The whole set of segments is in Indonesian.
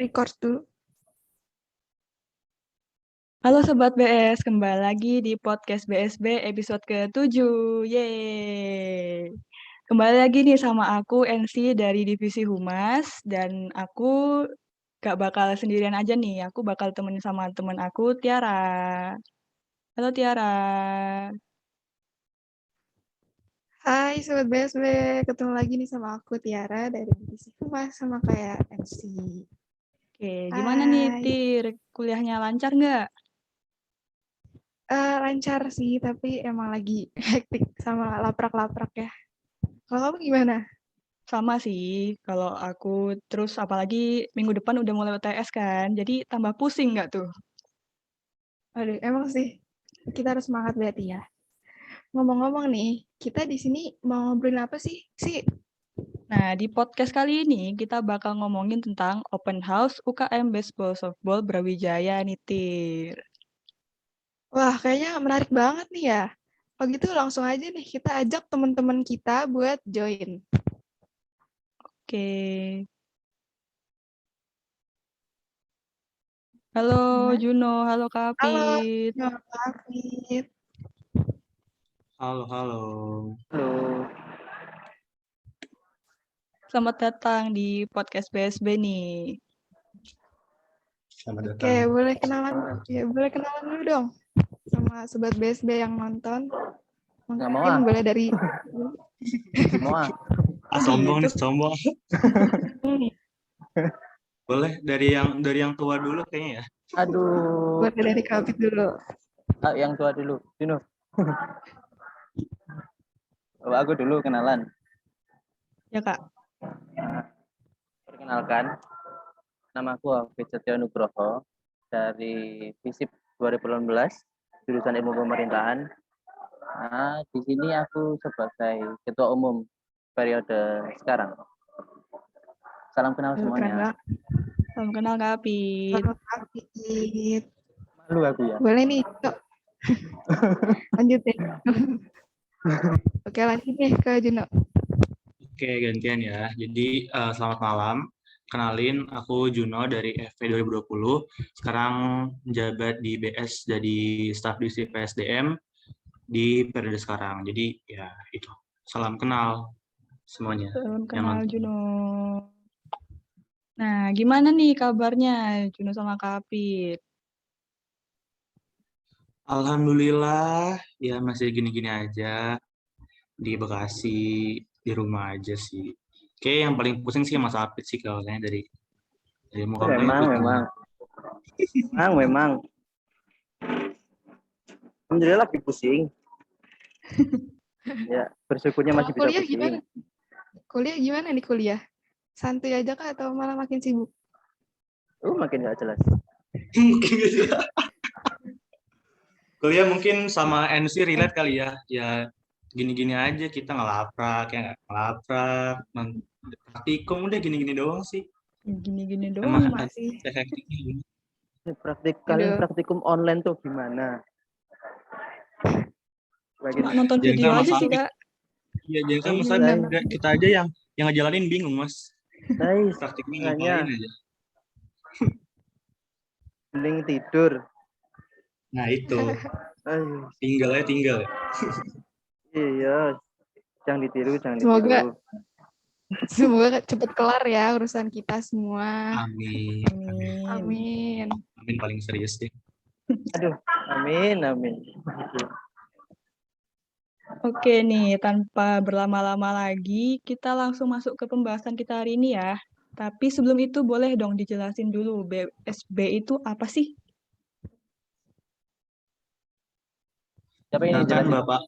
Record dulu. Halo Sobat BS, kembali lagi di podcast BSB episode ke-7. Yeay. Kembali lagi nih sama aku, NC dari Divisi Humas, dan aku gak bakal sendirian aja nih, aku bakal temenin sama temen aku, Tiara. Halo Tiara. Hai Sobat BSB, ketemu lagi nih sama aku Tiara dari Divisi Humas sama kayak MC. Oke, gimana nih Hai. Tir? Kuliahnya lancar nggak? Lancar sih, tapi emang lagi hektik sama laprak-laprak ya. Kalau kamu gimana? Sama sih, kalau aku terus apalagi minggu depan udah mulai UTS kan, jadi tambah pusing nggak tuh? Aduh, emang sih kita harus semangat berarti ya. Ngomong-ngomong nih, kita di sini mau ngobrolin apa sih? Nah, di podcast kali ini kita bakal ngomongin tentang open house UKM Baseball Softball Brawijaya nih, Tir. Wah, kayaknya menarik banget nih ya. Kalau gitu langsung aja nih kita ajak teman-teman kita buat join. Oke. Halo Gimana? Juno, halo Halo, Kapit. Afid. Halo. Halo, Selamat datang di podcast BSB nih. Selamat Oke, datang. boleh kenalan dulu dong sama sobat BSB yang nonton. nggak mau Mungkin ah, boleh dari mau ah. Sombong Gitu. nih, sombong. ini, Boleh dari yang tua dulu kayaknya ya. Aduh, boleh dari Kapit dulu. yang tua dulu, Dino. Oh, aku dulu kenalan. Ya, Kak. Perkenalkan, nama aku Hafid Setio Nugroho dari FISIP 2018, jurusan Ilmu Pemerintahan. Nah, di sini aku sebagai ketua umum periode sekarang. Salam kenal Keren semuanya. banget. Salam kenal Kapit. Selamat Kapit. Malu aku ya. Boleh nih, yuk. Lanjut deh. Oke, lanjut nih ke Juno. Oke, gantian ya. Jadi selamat malam. Kenalin, aku Juno dari FP 2020. Sekarang menjabat di BS jadi staf divisi PSDM di periode sekarang. Jadi ya itu. Salam kenal semuanya Salam yang kenal nonton. Juno. Nah, gimana nih kabarnya Juno sama Kapit? Alhamdulillah, ya masih gini-gini aja. Di Bekasi, di rumah aja sih. Kayak yang paling pusing sih Mas Apit sih kalau kayaknya dari muka-mukanya pusing. Memang. Alhamdulillah lagi pusing. Ya, bersyukurnya masih bisa Kuliah pusing. gimana? Kuliah gimana nih kuliah? Santuy aja kah atau malah makin sibuk? Makin nggak jelas. Mungkin gitu. Kuliah mungkin sama NC relate kali ya. Ya gini-gini aja kita ngelaprak, ya nggak ngelaprak. Praktikum udah gini-gini doang sih. Gini-gini Emang doang. Sama sih. hektiknya gini. Kalian Aduh. praktikum online tuh gimana? Cuma nonton Jangan video kan Mas aja sih, Apit. Kak. Iya, jangan kan Mas Iya, Apit. benar. Kita aja yang ngejalanin bingung, Mas. Guys, Praktiknya makanya ngapain aja. mending tidur. Nah itu, Aduh, tinggal ya. iya, jangan ditiru. Semoga cepet kelar ya urusan kita semua. Amin. Amin. Amin paling serius deh. Aduh, amin. Oke nih, tanpa berlama-lama lagi, kita langsung masuk ke pembahasan kita hari ini ya. Tapi sebelum itu boleh dong dijelasin dulu, BSB itu apa sih? Siapa yang Silakan jelasin? Bapak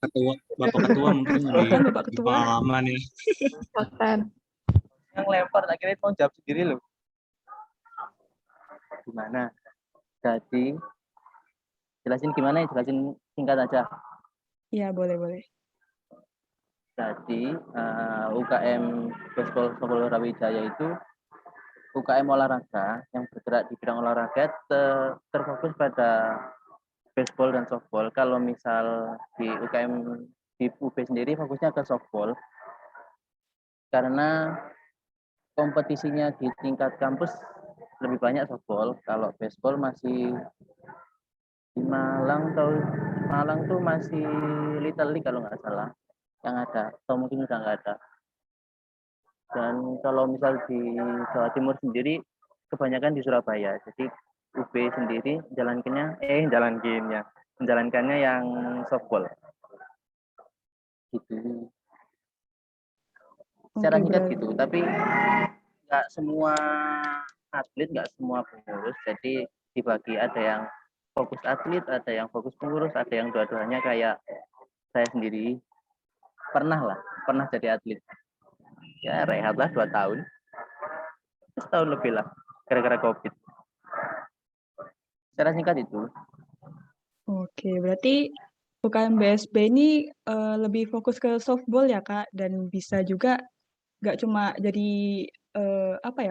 Ketua mungkin lebih Silakan Bapak Ketua. pengalaman ya. Makan. Yang lempar, akhirnya mau jawab sendiri loh. Gimana? Jadi, jelasin gimana ya? Jelasin singkat aja. Iya, boleh. Jadi, UKM Baseball Softball Brawijaya itu UKM olahraga yang bergerak di bidang olahraga terfokus pada baseball dan softball. Kalau misal di UKM di UB sendiri fokusnya ke softball karena kompetisinya di tingkat kampus lebih banyak softball. Kalau baseball masih di Malang tuh masih Little League kalau nggak salah yang ada, atau mungkin udah nggak ada. Dan kalau misal di Jawa Timur sendiri kebanyakan di Surabaya. Jadi UB sendiri menjalankannya yang softball gitu. Secara singkat gitu, tapi nggak semua atlet, nggak semua pengurus. Jadi dibagi, ada yang fokus atlet, ada yang fokus pengurus, ada yang dua-duanya. Kayak saya sendiri pernah jadi atlet. Ya rehat lah 2 tahun, setahun lebih lah, gara-gara COVID. Secara singkat itu. Oke, berarti UKM BSB ini lebih fokus ke softball ya Kak, dan bisa juga nggak cuma jadi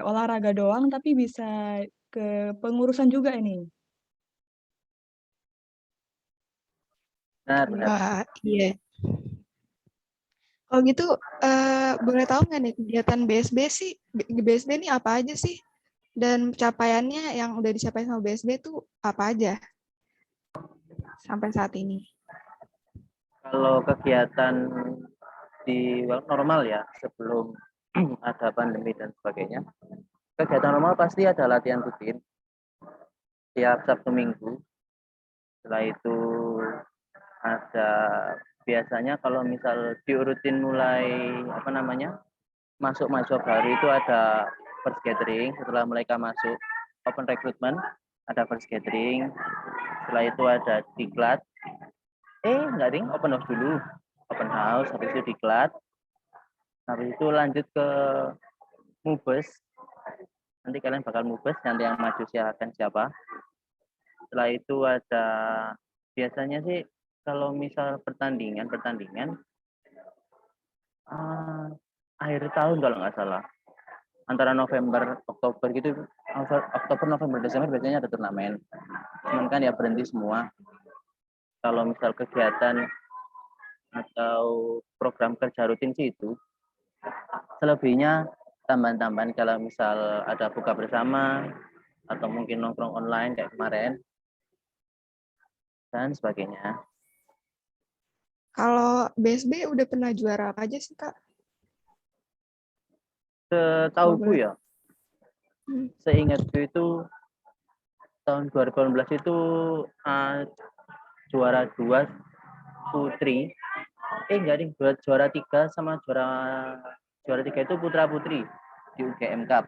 olahraga doang, tapi bisa ke pengurusan juga ini. Benar. Wah, iya. Kalau gitu, boleh tahu nggak nih kegiatan BSB ini apa aja sih? Dan pencapaiannya yang udah dicapai sama BSB itu apa aja sampai saat ini? Kalau kegiatan di normal ya, sebelum ada pandemi dan sebagainya, kegiatan normal pasti ada latihan rutin tiap Sabtu Minggu. Setelah itu ada, biasanya kalau misal diurutin mulai masuk mahasiswa baru itu ada first gathering. Setelah mereka masuk open recruitment ada first gathering. Setelah itu ada diklat. Open house dulu. Open house, habis itu diklat. Habis itu lanjut ke mubes. Nanti kalian bakal mubes, nanti yang maju siapa. Setelah itu ada, biasanya sih kalau misal pertandingan akhir tahun kalau nggak salah, antara November Oktober gitu, Oktober November Desember biasanya ada turnamen. Cuman kan ya berhenti semua. Kalau misal kegiatan atau program kerja rutin sih itu. Selebihnya tambahan-tambahan kalau misal ada buka bersama atau mungkin nongkrong online kayak kemarin dan sebagainya. Kalau BSB udah pernah juara apa aja sih, Kak? Setauku ya, seingatku itu tahun 2018 itu juara 2 putri. Juara 3 sama juara 3 itu putra putri di UGM Cup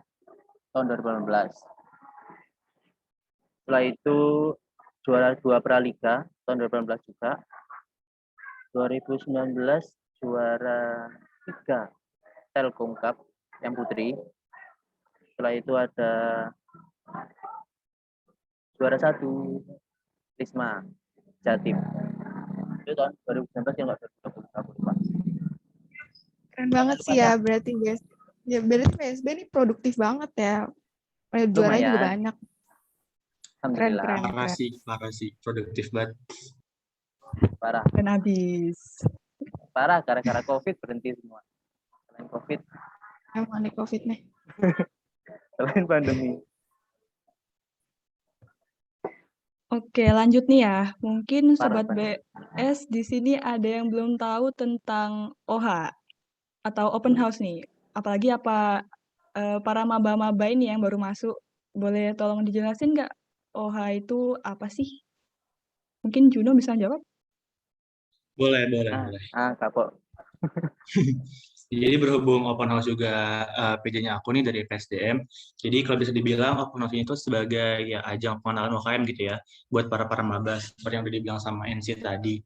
tahun 2018. Setelah itu juara 2 Praliga tahun 2018 juga. 2019 juara 3 Telkom Cup yang putri. Setelah itu ada juara 1 Risma Jatim. Itu tahun 2019 yang nggak 2020. Keren banget sih ya, berarti BSB ini produktif banget ya. Juaranya juga banyak. Alhamdulillah. Parah sih, produktif banget. Parah. Dan habis. Parah, gara-gara COVID berhenti semua. Selain COVID. Emang nih COVID nih. Selain pandemi. Oke, lanjut nih ya. Mungkin Sobat BS di sini ada yang belum tahu tentang OHA atau open house nih. Apalagi para maba-maba ini yang baru masuk. Boleh tolong dijelasin nggak OHA itu apa sih? Mungkin Juno bisa jawab? Boleh. Kapok. Jadi berhubung open house juga PJ-nya aku nih dari PSDM, jadi kalau bisa dibilang open house ini itu sebagai ya ajang pengenalan UKM gitu ya, buat para maba seperti yang udah dibilang sama NC tadi.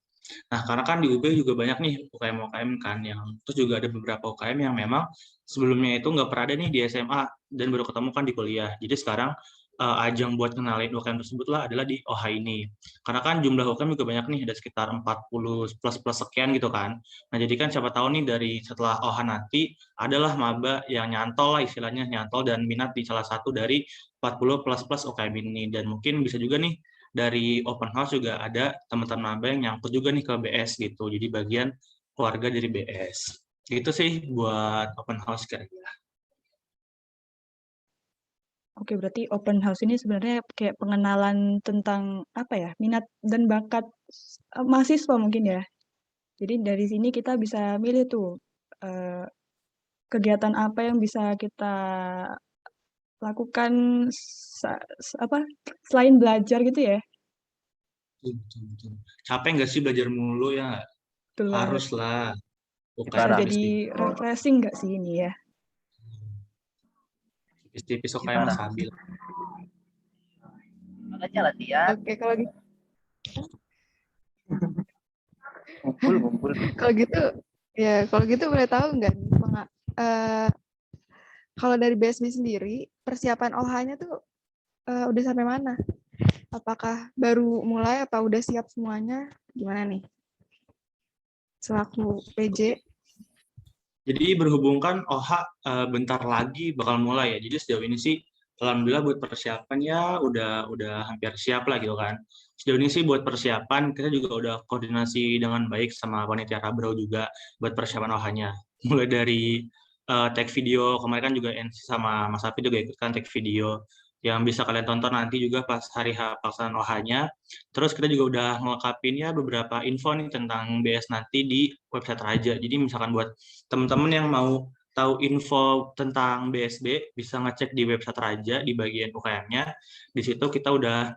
Nah, karena kan di UB juga banyak nih UKM kan, terus juga ada beberapa UKM yang memang sebelumnya itu nggak pernah ada nih di SMA dan baru ketemu kan di kuliah. Jadi sekarang ajang buat kenalin UKM tersebut lah adalah di OHA ini. Karena kan jumlah UKM juga banyak nih, ada sekitar 40 plus sekian gitu kan. Nah, jadi kan siapa tahu nih dari setelah OHA nanti adalah maba yang nyantol lah istilahnya, nyantol dan minat di salah satu dari 40 plus UKM ini. Dan mungkin bisa juga nih dari open house juga ada teman-teman maba yang nyangkut juga nih ke BS gitu. Jadi bagian keluarga dari BS. Gitu sih buat open house kira-kira. Oke, berarti open house ini sebenarnya kayak pengenalan tentang apa ya, minat dan bakat mahasiswa mungkin ya. Jadi dari sini kita bisa milih tuh eh, kegiatan apa yang bisa kita lakukan selain belajar gitu ya. Betul, betul. Capek nggak sih belajar mulu ya? Nggak? Betul banget. Harus lah. Bisa UKM Parah. jadi tipis-tipis. refreshing nggak sih ini ya? Tipis-tipis UKM Gimana? Mas Abil. Makanya latihan, Oke, kalau gitu, ngumpul. kalau gitu boleh tahu nggak nih, kalau dari BSB sendiri persiapan OH-nya tuh udah sampai mana? Apakah baru mulai apa udah siap semuanya? Gimana nih? Selaku PJ. Jadi berhubung kan OH bentar lagi bakal mulai ya. Jadi sejauh ini sih alhamdulillah buat persiapan ya udah hampir siap lah gitu kan. Sejauh ini sih buat persiapan kita juga udah koordinasi dengan baik sama panitia Rabrau juga buat persiapan OH-nya. Mulai dari tag video, kemarin kan juga NC sama Mas Afi juga ikutkan tag video yang bisa kalian tonton nanti juga pas hari H pelaksanaan OH-nya. Terus kita juga udah ngelengkapin ya beberapa info nih tentang BS nanti di website Raja. Jadi misalkan buat teman-teman yang mau tahu info tentang BSB bisa ngecek di website Raja di bagian UKM-nya. Di situ kita udah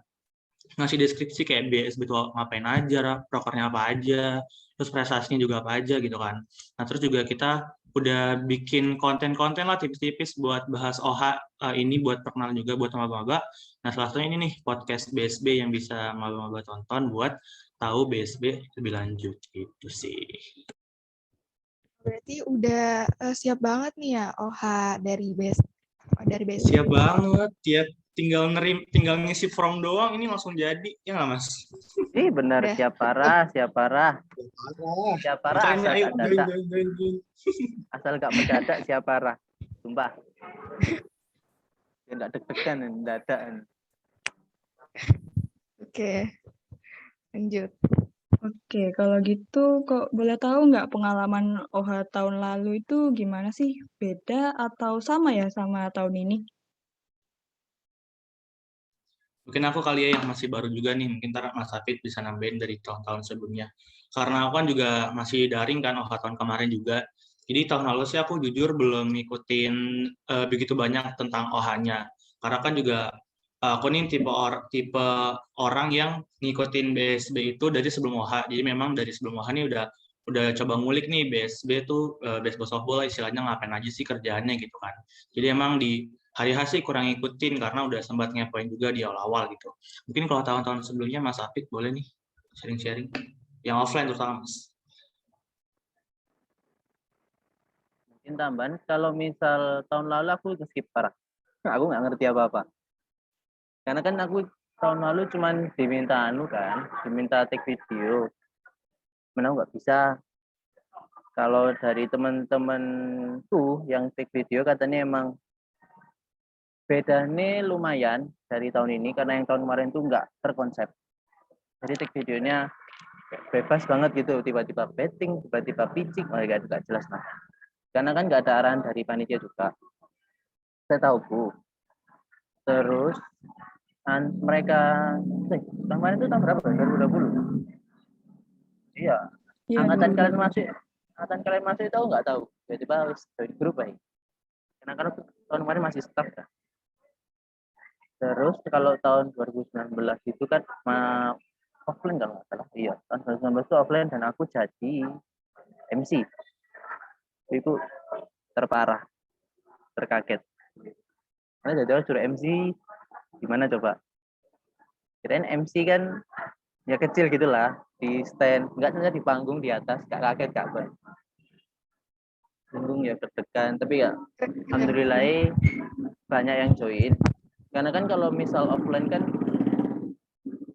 ngasih deskripsi kayak BSB itu ngapain aja, prokernya apa aja, terus prestasinya juga apa aja gitu kan. Nah terus juga kita udah bikin konten-konten lah tipis-tipis buat bahas OH ini buat perkenalan juga buat maba-maba. Nah salah satunya ini nih podcast BSB yang bisa maba-maba tonton buat tahu BSB lebih lanjut gitu sih. Berarti udah siap banget nih ya OH dari BSB. Siap banget, ya tinggal ngisi form doang ini langsung jadi, ya nggak Mas? Benar, Udah. siap parah. Siap parah Makanya asal ayo gak dadak. join. Asal gak mendadak siap parah. Sumpah. Ya gak deg-degan mendadak. Oke, lanjut. Oke, kalau gitu kok boleh tahu nggak pengalaman OH tahun lalu itu gimana sih? Beda atau sama ya sama tahun ini? Mungkin aku kali ya yang masih baru juga nih, mungkin ntar Mas Hafid bisa nambahin dari tahun-tahun sebelumnya. Karena aku kan juga masih daring kan OH tahun kemarin juga. Jadi tahun lalu sih aku jujur belum ngikutin begitu banyak tentang OH-nya. Karena kan juga aku nih tipe orang yang ngikutin BSB itu dari sebelum OH. Jadi memang dari sebelum OH nih udah coba ngulik nih BSB tuh baseball softball istilahnya ngapain aja sih kerjaannya gitu kan. Jadi emang di hari H sih kurang ngikutin karena udah sempat ngepoin juga di awal-awal gitu. Mungkin kalau tahun-tahun sebelumnya Mas Apik boleh nih sharing-sharing. Yang offline terutama Mas. Mungkin tambahan, kalau misal tahun lalu aku skip parah. Aku nggak ngerti apa-apa. Karena kan aku tahun lalu cuman diminta take video. Mana nggak bisa. Kalau dari teman-temanku yang take video katanya emang bedanya lumayan dari tahun ini karena yang tahun kemarin tuh nggak terkonsep. Jadi take videonya bebas banget gitu, tiba-tiba betting, tiba-tiba pitching, nggak jelas lah. Karena kan nggak ada arahan dari panitia juga. Saya tahu Bu. Terus mereka kemarin itu tahun berapa? 2020. Iya. Iya, Angkatan 2020. kalian masih tahu nggak tahu? Tiba-tiba harus join grup aja. Karena kan tahun kemarin masih staff kan. Terus kalau tahun 2019 itu kan offline kalau nggak salah. Iya, tahun 2019 itu offline dan aku jadi MC. Itu terparah, terkaget. Karena jadi orang suruh MC, gimana coba? Kirain MC kan ya kecil gitulah di stand, nggak ternyata di panggung di atas, gak kaget gak ber. Panggung ya deg-degan, tapi ya alhamdulillah banyak yang join. Karena kan kalau misal offline kan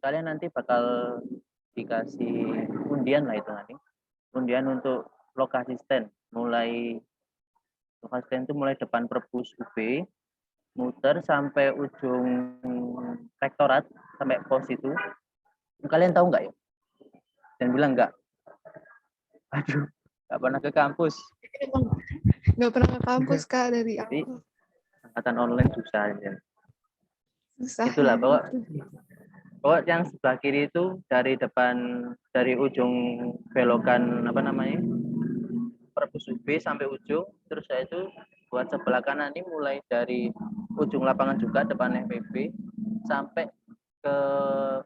kalian nanti bakal dikasih undian lah itu nanti. Undian untuk lokasi stand, lokasi stand itu mulai depan perpus UB, muter sampai ujung rektorat sampai pos itu. Kalian tahu nggak ya? Dan bilang nggak. Aduh, nggak pernah ke kampus. Nggak pernah ke kampus Kak dari Jadi awal. angkatan online susah aja. Susah. Itulah pokok yang sebelah kiri itu dari ujung belokan apa namanya Perpus UB sampai ujung, terus saya itu buat sebelah kanan ini mulai dari ujung lapangan juga depan FPB sampai ke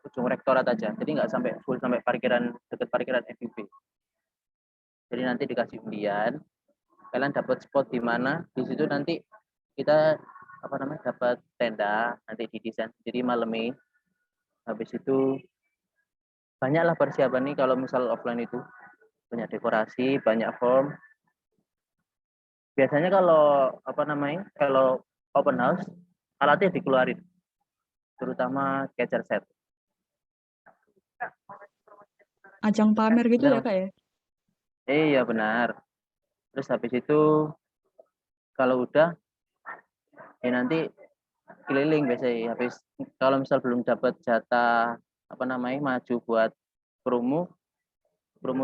ujung rektorat aja, jadi nggak sampai full sampai dekat parkiran FPB. Jadi nanti dikasih undian, kalian dapat spot di mana, di situ nanti kita dapat tenda, nanti didesain sendiri malamnya. Habis itu banyaklah persiapan nih kalau misal offline itu, banyak dekorasi, banyak form. Biasanya kalau kalau open house alatnya dikeluarin, terutama catcher set. Ajang pamer gitu Benar, ya Kak ya? iya benar. Terus habis itu kalau udah ya nanti keliling biasanya. Habis kalau misal belum dapat jatah maju buat promo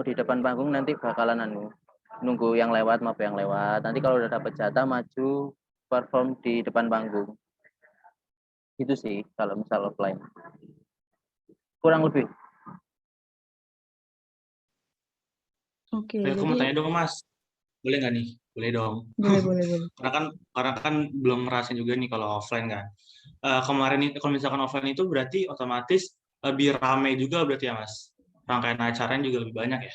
di depan panggung, nanti bakalan nunggu yang lewat yang lewat. Nanti kalau udah dapat jatah maju perform di depan panggung. Itu sih kalau misal offline. Kurang lebih. Oke, Aku mau jadi tanya dong Mas, boleh nggak nih? Boleh dong. boleh. Karena kan belum ngerasain juga nih kalau offline kan. Kemarin itu kalau misalkan offline itu berarti otomatis lebih ramai juga berarti ya Mas. Rangkaian acaranya juga lebih banyak ya.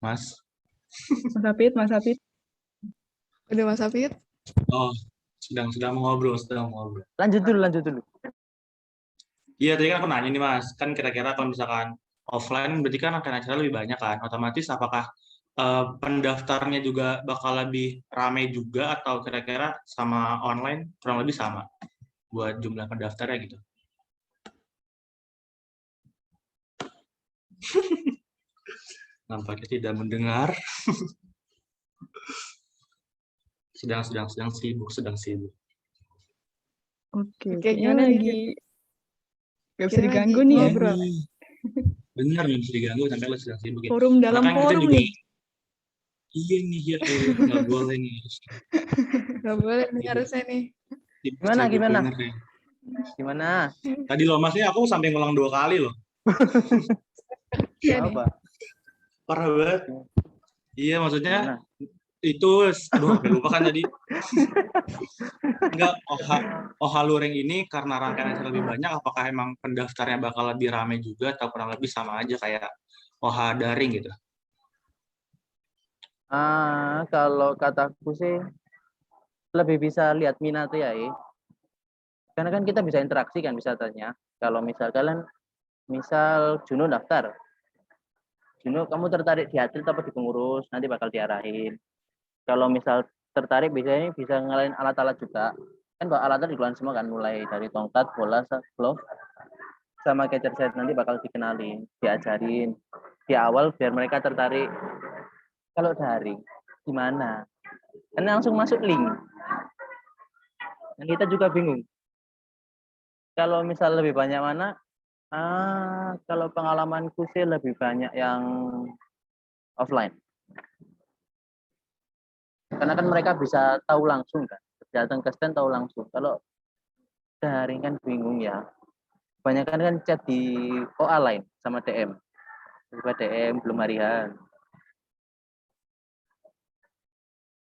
Mas. Mas Hafid. Udah Mas Hafid? Oh, sedang ngobrol. Lanjut dulu. Iya, tadi kan aku nanya nih Mas, kan kira-kira kalau misalkan offline berarti kan rangkaian acara lebih banyak kan. Otomatis apakah pendaftarnya juga bakal lebih ramai juga atau kira-kira sama online kurang lebih sama buat jumlah pendaftarnya gitu? Nampaknya tidak mendengar. sedang sibuk. Oke, Oke, kayaknya gimana nih? lagi gak bisa Kira diganggu lagi nih ya. ngobrol. Benar, belum bisa diganggu sampai lo sedang sibuk ya. Forum Karena dalam kan kita forum juga nih. iya nih ya, nggak boleh nih. Gak boleh nih Sibuk, harusnya nih. sibuk Gimana? bener nih. Gimana? Tadi loh Mas, ini aku sampai ngulang 2 kali loh. Iya nih. Apa? Parah banget. Iya, maksudnya Gimana? itu, aduh, sampai lupa kan tadi. Enggak, OHA Luring ini karena rangkaian acara lebih banyak, apakah emang pendaftarnya bakal lebih ramai juga atau kurang lebih sama aja kayak OHA daring gitu? Kalau kataku sih lebih bisa lihat minat ya. Karena kan kita bisa interaksi kan, bisa tanya. Kalau misal kalian, misal Juno daftar, Juno kamu tertarik di atlet apa di pengurus, nanti bakal diarahin. Kalau misal tertarik biasanya bisa ngalahin alat-alat juga. Kan alatnya dikeluarin semua kan, mulai dari tongkat, bola, glove, sama catcher set, nanti bakal dikenalin, diajarin di awal biar mereka tertarik. Kalau daring gimana? Kan langsung masuk link. Dan kita juga bingung. Kalau misal lebih banyak mana? Kalau pengalamanku sih lebih banyak yang offline. Karena kan mereka bisa tahu langsung kan. Datang ke stand tahu langsung. Kalau daring kan bingung ya. Kebanyakan kan chat di OA lain sama DM. Tiba DM belum harian.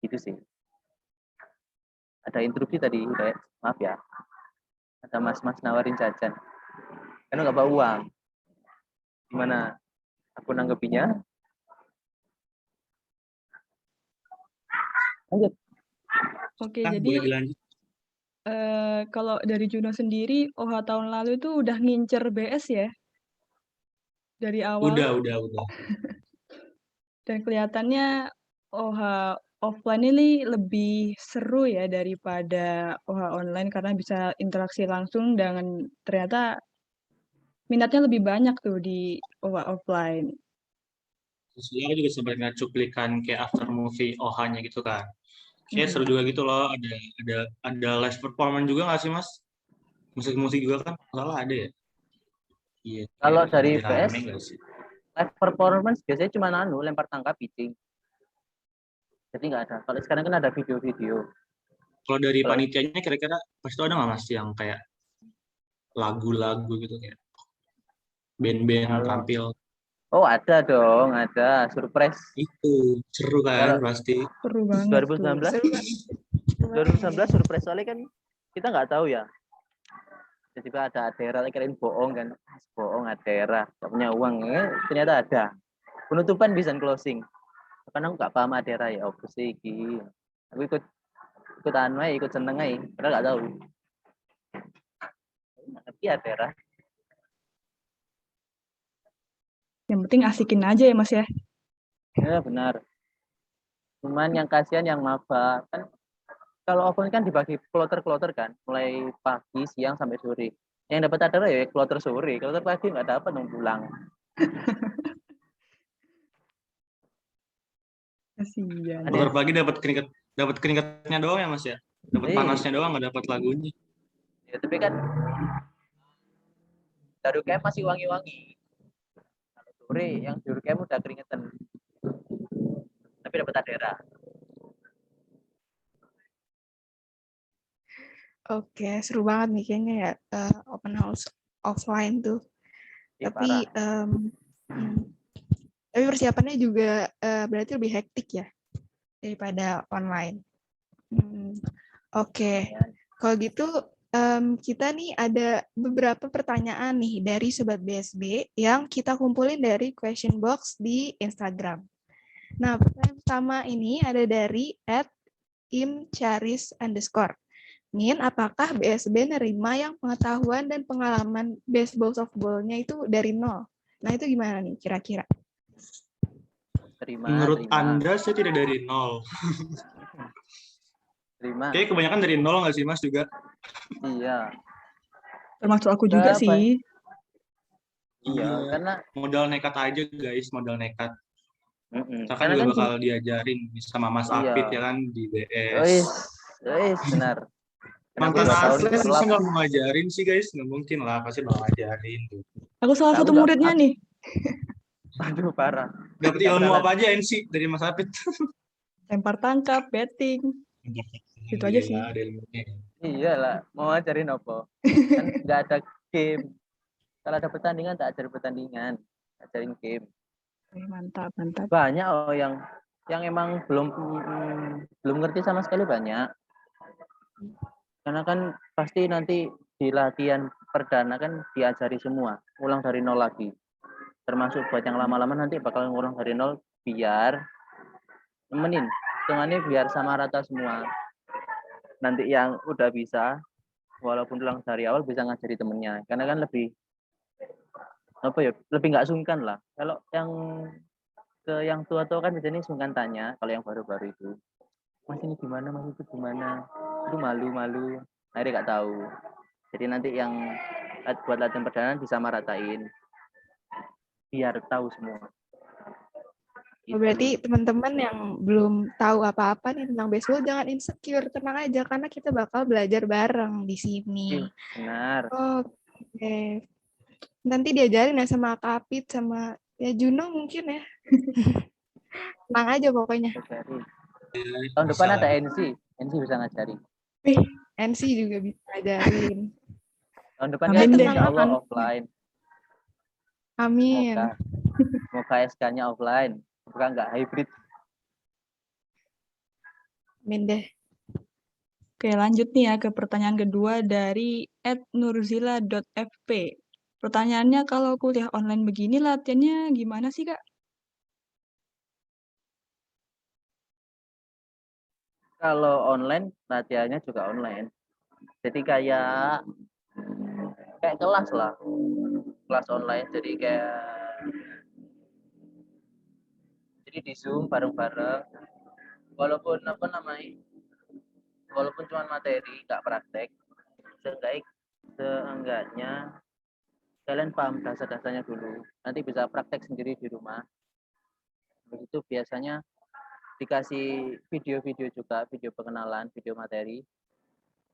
Gitu sih. Ada interupsi tadi, kayak maaf ya. Ada mas-mas nawarin jajan. Kan nggak bawa uang. Gimana aku nanggepinya? Lanjut. Oke, Kan jadi boleh dilanjut. kalau dari Juno sendiri, OHA tahun lalu itu udah ngincer BS ya? Dari awal. Udah. Dan kelihatannya OHA offline ini lebih seru ya daripada OHA online karena bisa interaksi langsung dan ternyata minatnya lebih banyak tuh di OHA offline. Terus aku juga sempat ngeliat cuplikan kayak after movie OHA-nya gitu kan. Kayak seru juga gitu loh. Ada live performance juga nggak sih Mas? Musik juga kan salah ada ya? Iya. Kalau Kayak dari lebih rame PS, nggak sih? live performance biasanya cuma lempar tangkap pitching. Jadi nggak ada. Kalau sekarang kan ada video-video. Kalau dari Kalau panitianya kira-kira pasti ada nggak Mas yang kayak lagu-lagu gitu kayak band-band kalau tampil oh ada dong, ada surprise. itu seru kan Kalau pasti. Seru banget tuh. 2019 Seru banget. Seru banget. 2019 surprise soalnya kan kita nggak tahu ya. Tiba-tiba ada Adera, kirain bohong kan. Bohong Adera, nggak punya uang. Ternyata ada. Penutupan bisa closing. Karena aku nggak paham Adera ya, apa sih iki. Aku ikut anu aja, ikut seneng aja. Padahal nggak tahu. Nggak ngerti Adera. Yang penting asikin aja ya Mas ya. Ya benar. Cuman yang kasihan yang maba kan kalau offline kan dibagi kloter-kloter kan, mulai pagi, siang sampai sore. Yang dapat Adera ya kloter sore, kloter pagi nggak dapat dong pulang. Kasihan. Ada Motor pagi dapat keringatnya doang ya Mas ya. Dapat panasnya doang nggak dapat lagunya. ya, tapi kan baru kayak masih wangi-wangi. Kalau sore yang juru kayak udah keringetan. Tapi dapat Adera. Oke, seru banget nih kayaknya ya open house offline tuh. Ya, Tapi parah. tapi persiapannya juga berarti lebih hektik ya daripada online. Oke, kalau gitu kita nih ada beberapa pertanyaan nih dari Sobat BSB yang kita kumpulin dari question box di Instagram. Nah, pertanyaan pertama ini ada dari @imcharis_. Min, apakah BSB nerima yang pengetahuan dan pengalaman baseball softball-nya itu dari nol? Nah, itu gimana nih kira-kira? Menurut Terima. Anda saya tidak dari nol. Terima. Kayaknya kebanyakan dari nol nggak sih Mas juga? Iya. Termasuk aku juga sih. Iya, karena modal nekat aja guys, modal nekat. Kita kan karena juga kan bakal diajarin sama Mas Apit ya kan di BS. benar. Karena aku Mantan 2 tahun atlet masa gelap. nggak mau ngajarin sih guys? Nggak mungkin lah, pasti bakal ngajarin. Aku salah Aku satu nggak- muridnya nih. Aduh, parah. Dapat Nggak ilmu pernah apa aja NC dari Mas Apit? Lempar tangkap, betting. Itu aja sih. Ada ilmunya. Iyalah, mau ngajarin apa? Kan nggak ada game. Kalau ada pertandingan, tak ajarin pertandingan. Ajarin game. Mantap, mantap. Banyak yang emang belum ngerti sama sekali banyak. Karena kan pasti nanti di latihan perdana kan diajari semua, ulang dari nol lagi. Termasuk buat yang lama-lama nanti bakal ngulang dari nol biar nemenin. Hitungannya biar sama rata semua. Nanti yang udah bisa, walaupun ulang dari awal bisa ngajari temennya. Karena kan lebih nggak sungkan lah. Kalau yang tua-tua kan biasanya sungkan tanya. Kalau yang baru-baru itu, Mas ini gimana, Mas itu gimana? Itu malu-malu. Akhirnya nggak tahu. Jadi nanti yang buat latihan perdana disamaratain biar tahu semua. Oh, berarti teman-teman yang belum tahu apa-apa nih tentang baseball jangan insecure, tenang aja karena kita bakal belajar bareng di sini. Benar. Oke. Nanti diajarin ya sama Kak Apit sama ya Juno mungkin ya. Tenang aja pokoknya. Tahun depan ada NC bisa ngajari. NC juga bisa ngajarin. Tahun depan Amin kan deh. insya Allah offline. Amin. Semoga SK-nya offline, bukan nggak hybrid. Amin deh. Oke, lanjut nih ya ke pertanyaan kedua dari @nurzila.fp. Pertanyaannya, kalau kuliah online begini latihannya gimana sih, Kak? Kalau online, latihannya juga online. Jadi kayak kelas lah. Kelas online, jadi di Zoom bareng-bareng. Walaupun walaupun cuma materi, nggak praktek, seenggaknya kalian paham dasar-dasarnya dulu. Nanti bisa praktek sendiri di rumah. Begitu biasanya dikasih video-video juga, video pengenalan, video materi,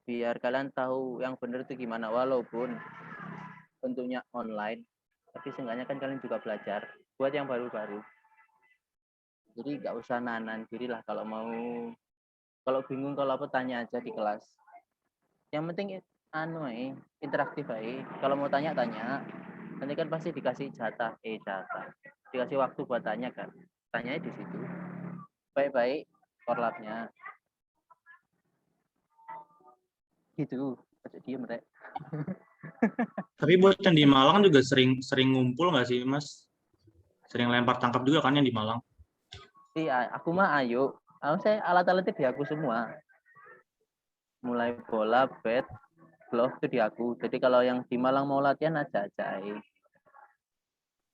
biar kalian tahu yang benar itu gimana. Walaupun bentuknya online, tapi seenggaknya kan kalian juga belajar buat yang baru-baru. Jadi nggak usah nahan diri lah kalau bingung kalau apa tanya aja di kelas. Yang penting interaktif aja. Kalau mau tanya. Nanti kan pasti dikasih jatah. Dikasih waktu buat tanya kan. Tanyanya di situ. Baik-baik korlapnya. Gitu. Aja diem rek. Tapi buat yang di Malang juga sering ngumpul nggak sih, Mas? Sering lempar tangkap juga kan yang di Malang? Iya, aku mah ayo. Saya alat-alatnya di aku semua. Mulai bola, bat, glove itu di aku. Jadi kalau yang di Malang mau latihan aja.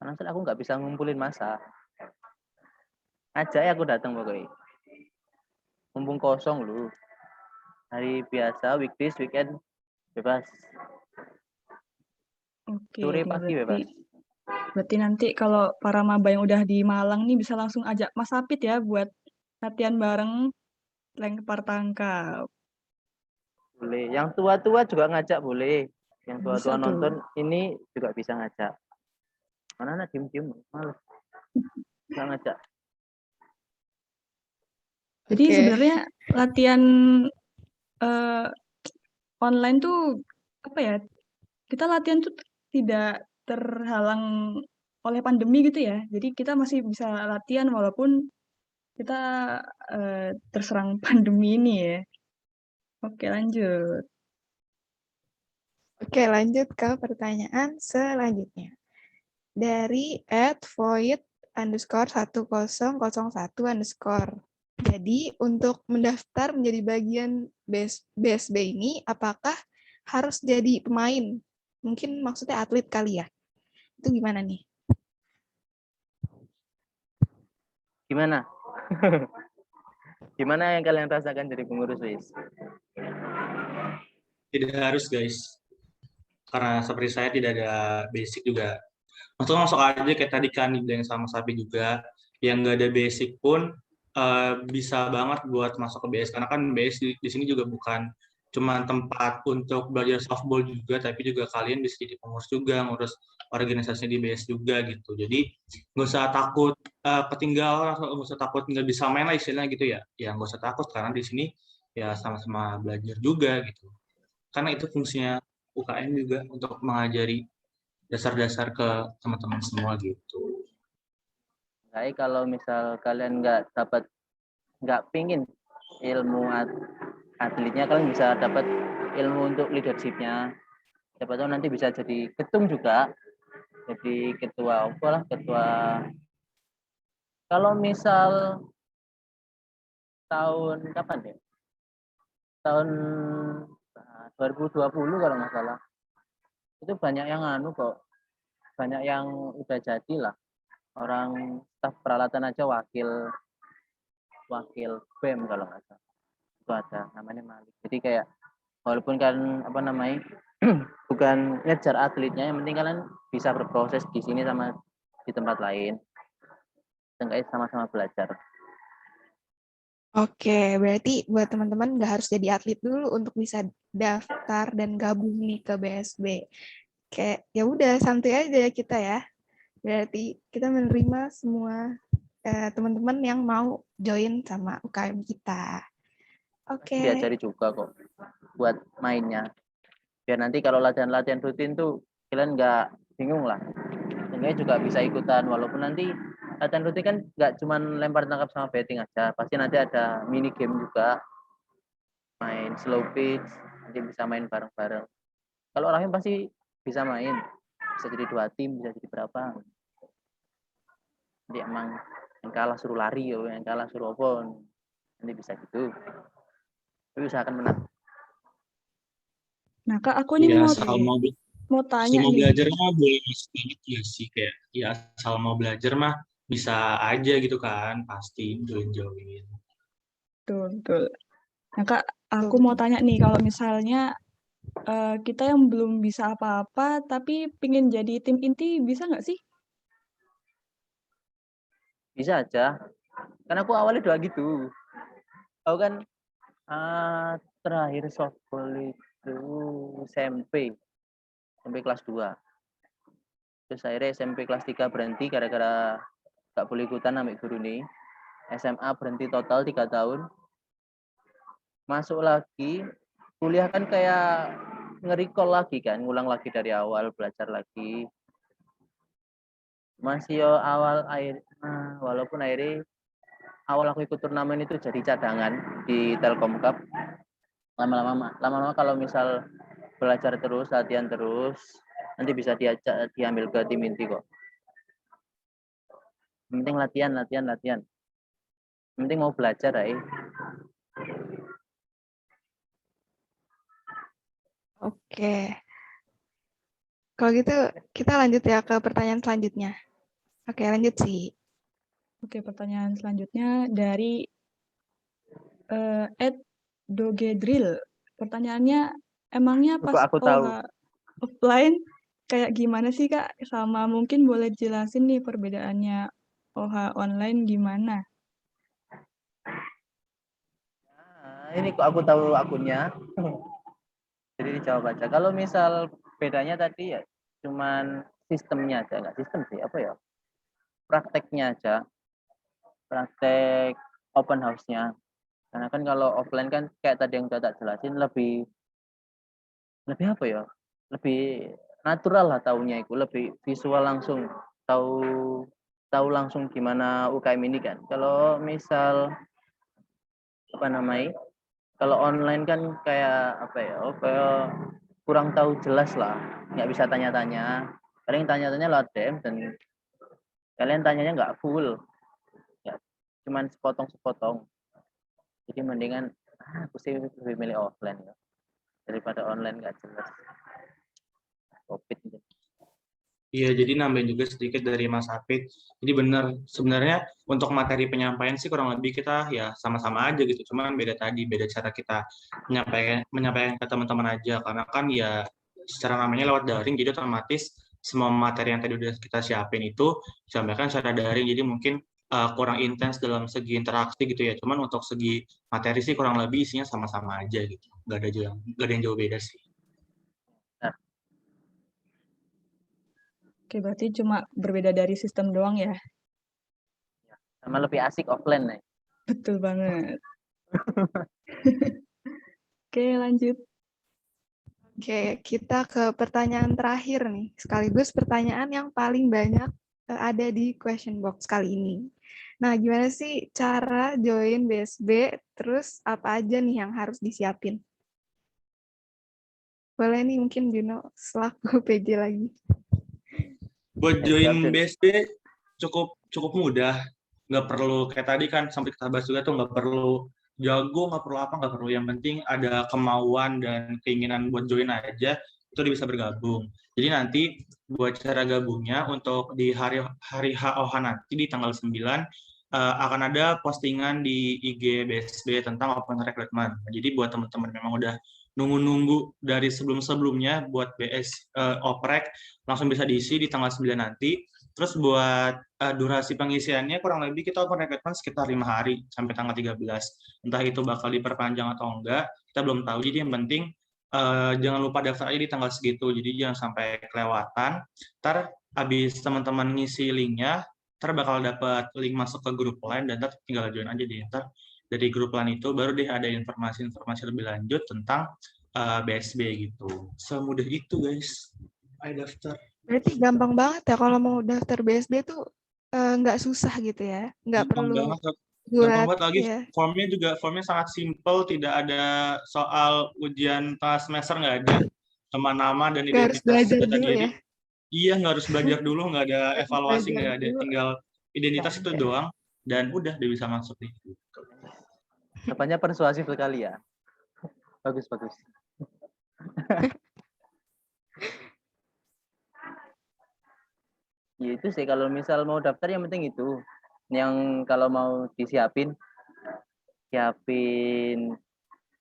Karena aku nggak bisa ngumpulin masa. Aja aku datang pokoknya. Mumpung kosong lu. Hari biasa, weekdays, weekend bebas. Oke, Sore nih pagi bebas. berarti nanti kalau para maba yang udah di Malang nih bisa langsung ajak Mas Apit ya buat latihan bareng lempar tangkap. Boleh. Yang tua-tua juga ngajak boleh. Yang Bisa tua-tua tuh. nonton ini juga bisa ngajak. Mana anak diem-diem, malas. Nggak ngajak. Jadi Oke. sebenarnya latihan online tuh apa ya? Kita latihan tuh tidak terhalang oleh pandemi gitu ya. Jadi kita masih bisa latihan walaupun kita terserang pandemi ini ya. Oke, lanjut. Oke, lanjut ke pertanyaan selanjutnya. Dari @void_1001_. Jadi, untuk mendaftar menjadi bagian BSB ini, apakah harus jadi pemain? Mungkin maksudnya atlet kali ya? Itu gimana nih? Gimana? Gimana yang kalian rasakan jadi pengurus WIS? Tidak harus, guys. Karena seperti saya tidak ada basic juga. Masuk aja kayak tadi kan yang sama Sapi juga. Yang nggak ada basic pun bisa banget buat masuk ke BS. Karena kan BS di sini juga bukan cuma tempat untuk belajar softball juga, tapi juga kalian bisa jadi pengurus juga, ngurus organisasi di BS juga gitu. Jadi nggak usah takut ketinggalan, nggak usah takut nggak bisa main lah istilahnya gitu ya. Ya nggak usah takut karena di sini ya sama-sama belajar juga gitu. Karena itu fungsinya UKM juga untuk mengajari dasar-dasar ke teman-teman semua gitu. Baik, kalau misal kalian nggak pingin ilmu atletnya, kalian bisa dapat ilmu untuk leadershipnya. Siapa tahu nanti bisa jadi ketum juga, jadi ketua ketua. Kalau misal tahun kapan ya? Tahun 2020 kalau nggak salah. Itu banyak yang kok. Banyak yang udah jadi lah. Orang staf peralatan aja wakil BEM kalau nggak salah. Itu ada namanya Malik. Jadi kayak walaupun kan bukan ngejar atletnya, yang penting kalian bisa berproses di sini sama di tempat lain. Seenggaknya sama-sama belajar. Oke, berarti buat teman-teman nggak harus jadi atlet dulu untuk bisa daftar dan gabung nih ke BSB. Kayak ya udah santai aja kita ya. Berarti kita menerima semua teman-teman yang mau join sama UKM kita. Oke. Diajari juga kok buat mainnya. Biar nanti kalau latihan-latihan rutin tuh kalian nggak bingung lah. Seenggaknya juga bisa ikutan, walaupun nanti latihan rutin kan nggak cuma lempar tangkap sama batting aja. Pasti nanti ada mini game juga. Main slow pitch, nanti bisa main bareng-bareng. Kalau Rahim pasti bisa main. Bisa jadi 2 tim, bisa jadi berapa. Jadi emang yang kalah suruh lari, yang kalah suruh apa. Nanti bisa gitu. Tapi usahakan menang. Nah, Kak, aku nih Ya mau asal mau tanya mau nih. belajar mah boleh masuk banget ya sih, kayak ya asal mau belajar mah bisa aja gitu kan, pasti join. Betul, betul. Nah, Kak, aku mau Betul. tanya nih, kalau misalnya kita yang belum bisa apa-apa, tapi pingin jadi tim inti, bisa nggak sih? Bisa aja. Karena aku awalnya doa gitu. Aku kan terakhir softball itu SMP kelas 2. Terus akhirnya SMP kelas 3 berhenti gara-gara gak boleh ikutan ambil guru nih. SMA berhenti total 3 tahun, masuk lagi, kuliah kan kayak nge-recall lagi kan, ngulang lagi dari awal, belajar lagi. Masih yo awal akhir, walaupun akhirnya awal aku ikut turnamen itu jadi cadangan di Telkom Cup. Lama-lama kalau misal belajar terus, latihan terus, nanti bisa diambil ke tim inti kok. Yang penting latihan. Yang penting mau belajar ya. Oke. Kalau gitu kita lanjut ya ke pertanyaan selanjutnya. Oke, lanjut sih. Oke, pertanyaan selanjutnya dari Ed Dogedril. Pertanyaannya, emangnya Kok pas aku tahu. OH offline kayak gimana sih Kak? Sama mungkin boleh jelasin nih perbedaannya OH online gimana? Ini kok aku tahu akunnya. Jadi dijawab aja. Kalau misal bedanya tadi ya cuman sistemnya aja, nggak sistem sih, apa ya? Prakteknya aja. Praktek open house-nya. Karena kan kalau offline kan kayak tadi yang udah tak jelasin lebih apa ya? Lebih natural lah taunya itu, lebih visual langsung. Tahu langsung gimana UKM ini kan. Kalau misal apa namanya? Kalau online kan kayak apa ya? Kayak kurang tahu jelas lah, nggak bisa tanya-tanya. Paling tanya-tanya lewat DM dan kalian tanyanya nggak full, ya, cuman sepotong-sepotong. Jadi mendingan aku sih lebih milih offline ya, daripada online nggak jelas. Covid gitu. Iya, jadi nambahin juga sedikit dari Mas Hafid. Jadi benar, sebenarnya untuk materi penyampaian sih kurang lebih kita ya sama-sama aja gitu. Cuman beda tadi, beda cara kita menyampaikan ke teman-teman aja. Karena kan ya secara namanya lewat daring, jadi otomatis semua materi yang tadi udah kita siapin itu disampaikan secara daring. Jadi mungkin kurang intens dalam segi interaksi gitu ya. Cuman untuk segi materi sih kurang lebih isinya sama-sama aja gitu. Gak ada yang jauh beda sih. Oke, berarti cuma berbeda dari sistem doang ya? Sama lebih asik offline nih. Betul banget. Oke, lanjut. Oke, kita ke pertanyaan terakhir nih. Sekaligus pertanyaan yang paling banyak ada di question box kali ini. Nah, gimana sih cara join BSB? Terus apa aja nih yang harus disiapin? Boleh nih mungkin Juno selaku PJ lagi. Buat join BSB cukup mudah, nggak perlu kayak tadi kan sampai kita bahas juga tuh nggak perlu jago, nggak perlu apa, nggak perlu, yang penting ada kemauan dan keinginan buat join aja itu bisa bergabung. Jadi nanti buat cara gabungnya untuk di hari HOH nanti di tanggal 9 akan ada postingan di IG BSB tentang open recruitment. Jadi buat teman-teman memang udah nunggu-nunggu dari sebelum-sebelumnya buat BS oprek langsung bisa diisi di tanggal 9 nanti. Terus buat durasi pengisiannya kurang lebih kita open recruitment sekitar 5 hari sampai tanggal 13. Entah itu bakal diperpanjang atau enggak, kita belum tahu. Jadi yang penting jangan lupa daftar aja di tanggal segitu. Jadi jangan sampai kelewatan. Ntar habis teman-teman ngisi linknya, ntar bakal dapat link masuk ke grup lain dan ntar tinggal join aja di ntar dari grup lain itu baru deh ada informasi-informasi lebih lanjut tentang BSB gitu. Semudah itu guys. Ayo daftar. Berarti gampang banget ya kalau mau daftar BSB tuh nggak susah gitu ya, nggak perlu Gampang buat banget lagi. ya. Formnya sangat simple, tidak ada soal ujian tengah semester, nggak ada. Cuma nama dan Nggak harus identitas belajar data dulu diri. ya. Iya, nggak harus belajar dulu, nggak ada evaluasi, Belajar nggak ada, dulu. tinggal identitas Nggak itu ada. doang dan udah dia bisa masuk nih. Jawabannya persuasif sekali ya. Bagus. Ya itu sih kalau misal mau daftar yang penting itu. Yang kalau mau siapin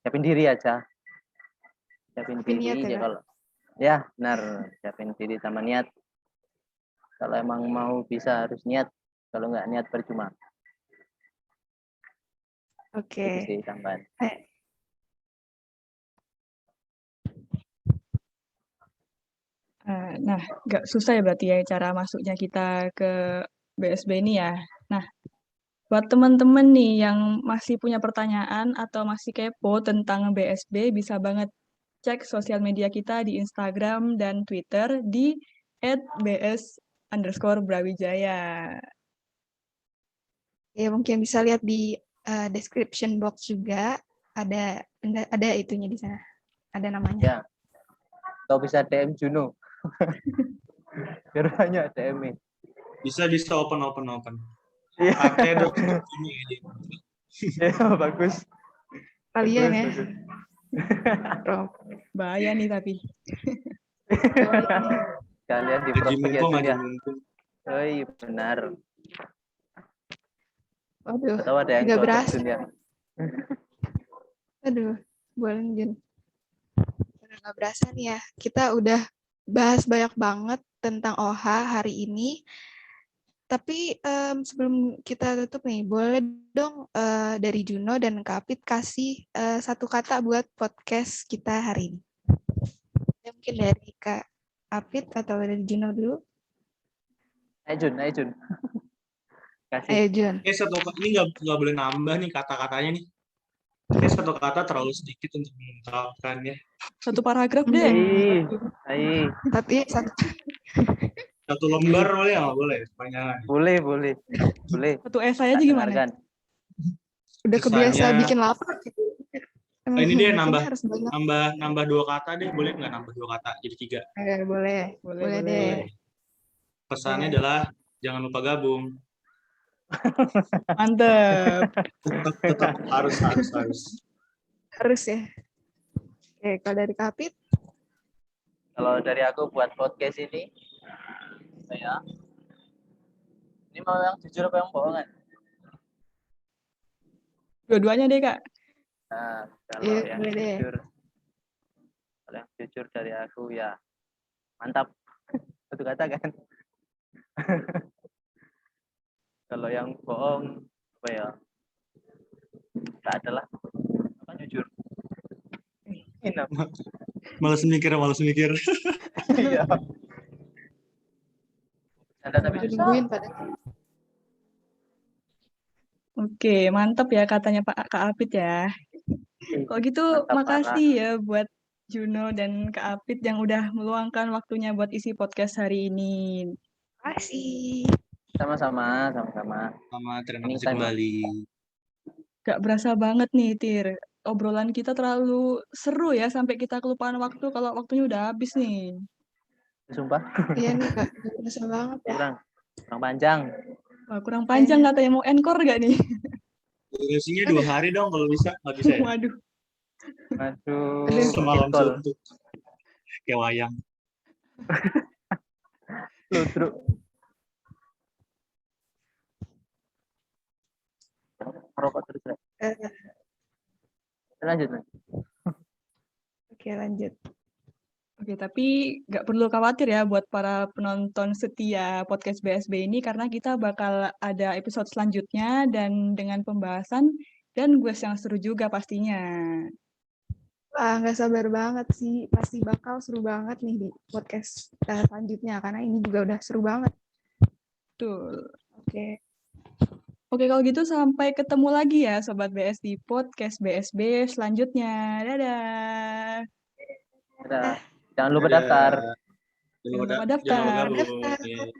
diri aja. Siapin diri Niat ya, ya Kak? kalau. Ya, benar. Siapin diri sama niat. Kalau emang mau bisa harus niat. Kalau nggak niat percuma. Oke. Itu sih tambahan. Nah, nggak susah ya berarti ya cara masuknya kita ke BSB ini ya. Nah, Buat teman-teman nih yang masih punya pertanyaan atau masih kepo tentang BSB, bisa banget cek sosial media kita di Instagram dan Twitter di @bs_brawijaya. Ya mungkin bisa lihat di description box juga ada itunya di sana. Ada namanya. Ya. Atau bisa DM Juno. Biar banyak DM-nya. Bisa open. Iya. Ini aja. Ya, bagus. Kalian ya. Bagus. Rob. Bahaya nih tapi. Kalian di Haji prospek ya, mumpung, Jun, ya. haji mumpung. Oh iya, benar. Waduh, Atau ada yang nggak cocok, berasa. Jun, ya. Aduh, boleh Jun. Udah nggak berasa nih ya. Kita udah bahas banyak banget tentang OH hari ini. Tapi sebelum kita tutup nih, boleh dong dari Juno dan Kak Apit kasih satu kata buat podcast kita hari ini. Ya, mungkin dari Kak Apit atau dari Juno dulu. Ayo Jun. Kasih. Ayo Jun. Ini nggak boleh nambah nih kata-katanya nih. Satu kata terlalu sedikit untuk mengungkapkan ya. Satu paragraf deh. Ayo. Tapi Satu lembar boleh nggak boleh? Kepanjangan. Boleh. Satu esai Tak aja gimana? dengarkan. udah kebiasa Misalnya- bikin lapar gitu. Ini dia Bikinnya harus banyak. nambah 2 kata deh, boleh nggak nambah 2 kata jadi 3? Boleh deh. Pesannya adalah jangan lupa gabung. Mantep. Tetap harus. Harus ya. Oke, kalau dari Kak Apit, Kalau dari aku buat podcast ini, ini mau yang jujur apa yang bohongan? Dua-duanya deh, Kak. Nah, kalau Iya, yang boleh deh. jujur dari aku ya mantap. Satu kata kan. Kalau yang bohong apa ya? Tak adalah apa jujur. Enak. Malas mikir. Iya. Ada tapi susah. nungguin pada. Oke, mantap ya katanya Kak Apit ya. Kalau gitu, Mantap, makasih ya buat Juno dan Kak Apit yang udah meluangkan waktunya buat isi podcast hari ini. Makasih. Sama-sama. Sama terima kasih Anytime. kembali. Gak berasa banget nih, Tir. Obrolan kita terlalu seru ya, sampai kita kelupaan waktu kalau waktunya udah habis nih. Sumpah. Iya nih Kak, berasa banget ya. Kurang panjang. Wah, kurang panjang katanya, mau encore gak nih? Durasinya 2 hari dong kalau bisa, nggak bisa ya? Waduh. Aduh. Semalam Call. suntuk. Kayak wayang. Ludruk. Merokok terus ya. Lanjut. Oke, lanjut. Oke, tapi nggak perlu khawatir ya buat para penonton setia podcast BSB ini, karena kita bakal ada episode selanjutnya dan dengan pembahasan dan guest yang seru juga pastinya. Wah, nggak sabar banget sih. Pasti bakal seru banget nih di podcast selanjutnya, karena ini juga udah seru banget. Betul. Oke. Oke, kalau gitu sampai ketemu lagi ya Sobat BS di podcast BSB selanjutnya. Dadah. Jangan lupa daftar. Jangan lupa Jangan lupa daftar. gabung. Iya.